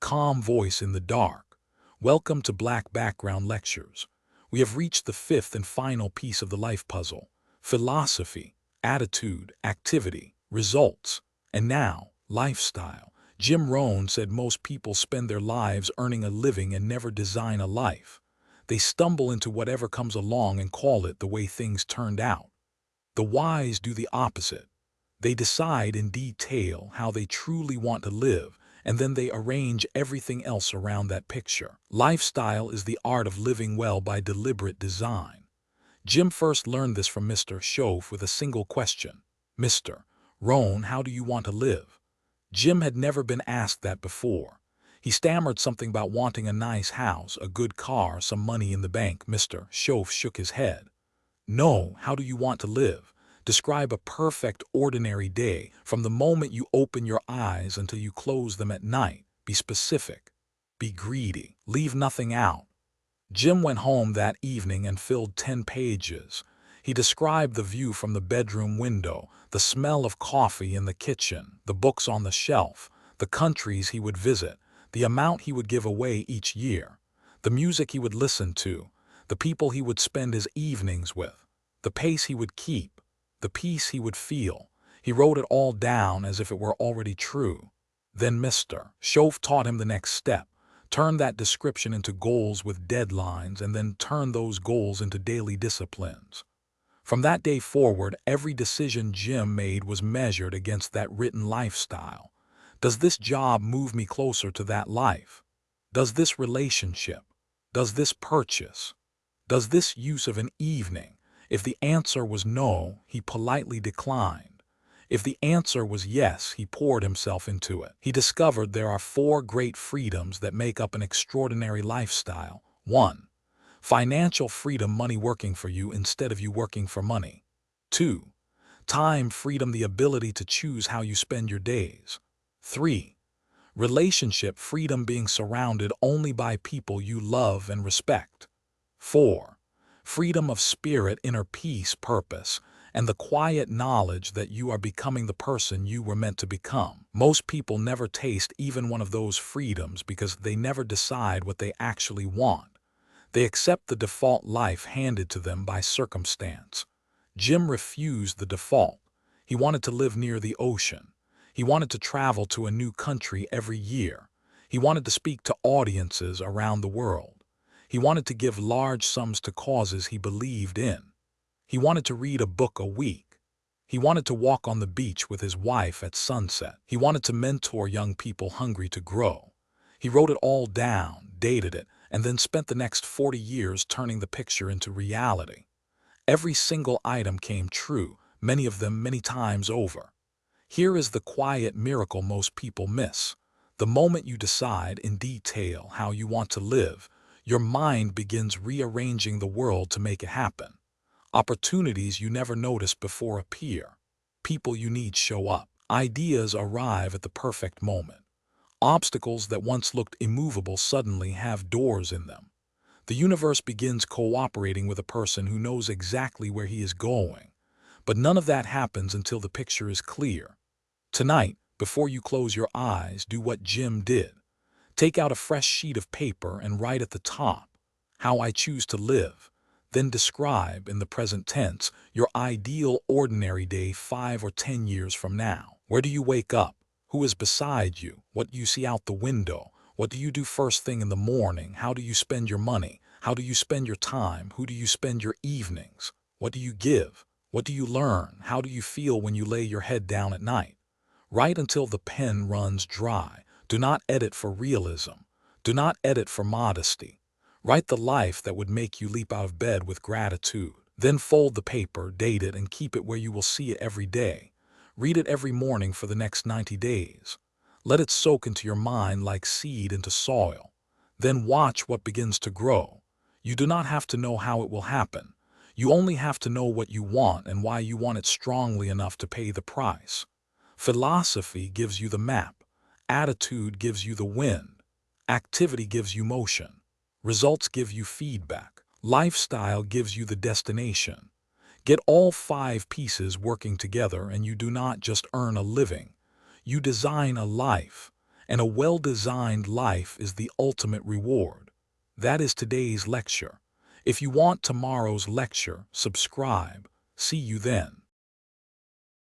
calm voice in the dark. Welcome to Black Background Lectures. We have reached the fifth and final piece of the life puzzle: philosophy, attitude, activity, results, and now, lifestyle. Jim Rohn said most people spend their lives earning a living and never design a life. They stumble into whatever comes along and call it the way things turned out. The wise do the opposite. They decide in detail how they truly want to live, and then they arrange everything else around that picture. Lifestyle is the art of living well by deliberate design. Jim first learned this from Mr. Shoaff with a single question. "Mr. Rohn, how do you want to live?" Jim had never been asked that before. He stammered something about wanting a nice house, a good car, some money in the bank. Mr. Shoaff shook his head. "No, how do you want to live? Describe a perfect, ordinary day, from the moment you open your eyes until you close them at night. Be specific. Be greedy. Leave nothing out." Jim went home that evening and filled 10 pages. He described the view from the bedroom window, the smell of coffee in the kitchen, the books on the shelf, the countries he would visit, the amount he would give away each year, the music he would listen to, the people he would spend his evenings with, the pace he would keep, the peace he would feel. He wrote it all down as if it were already true. Then Mr. Shoaff taught him the next step. Turn that description into goals with deadlines, and then turn those goals into daily disciplines. From that day forward, every decision Jim made was measured against that written lifestyle. Does this job move me closer to that life? Does this relationship? Does this purchase? Does this use of an evening? If the answer was no, he politely declined. If the answer was yes, he poured himself into it. He discovered there are 4 great freedoms that make up an extraordinary lifestyle. 1. Financial freedom, money working for you instead of you working for money. 2. Time freedom, the ability to choose how you spend your days. 3. Relationship freedom, being surrounded only by people you love and respect. 4. Freedom of spirit, inner peace, purpose, and the quiet knowledge that you are becoming the person you were meant to become. Most people never taste even one of those freedoms because they never decide what they actually want. They accept the default life handed to them by circumstance. Jim refused the default. He wanted to live near the ocean. He wanted to travel to a new country every year. He wanted to speak to audiences around the world. He wanted to give large sums to causes he believed in. He wanted to read a book a week. He wanted to walk on the beach with his wife at sunset. He wanted to mentor young people hungry to grow. He wrote it all down, dated it, and then spent the next 40 years turning the picture into reality. Every single item came true, many of them many times over. Here is the quiet miracle most people miss. The moment you decide in detail how you want to live, your mind begins rearranging the world to make it happen. Opportunities you never noticed before appear. People you need show up. Ideas arrive at the perfect moment. Obstacles that once looked immovable suddenly have doors in them. The universe begins cooperating with a person who knows exactly where he is going. But none of that happens until the picture is clear. Tonight, before you close your eyes, do what Jim did. Take out a fresh sheet of paper and write at the top, "How I choose to live." Then describe, in the present tense, your ideal ordinary day 5 or 10 years from now. Where do you wake up? Who is beside you? What do you see out the window? What do you do first thing in the morning? How do you spend your money? How do you spend your time? Who do you spend your evenings? What do you give? What do you learn? How do you feel when you lay your head down at night? Write until the pen runs dry. Do not edit for realism. Do not edit for modesty. Write the life that would make you leap out of bed with gratitude. Then fold the paper, date it, and keep it where you will see it every day. Read it every morning for the next 90 days. Let it soak into your mind like seed into soil. Then watch what begins to grow. You do not have to know how it will happen. You only have to know what you want and why you want it strongly enough to pay the price. Philosophy gives you the map. Attitude gives you the wind. Activity gives you motion. Results give you feedback. Lifestyle gives you the destination. Get all 5 pieces working together and you do not just earn a living. You design a life. and a well-designed life is the ultimate reward. That is today's lecture. If you want tomorrow's lecture, subscribe. See you then.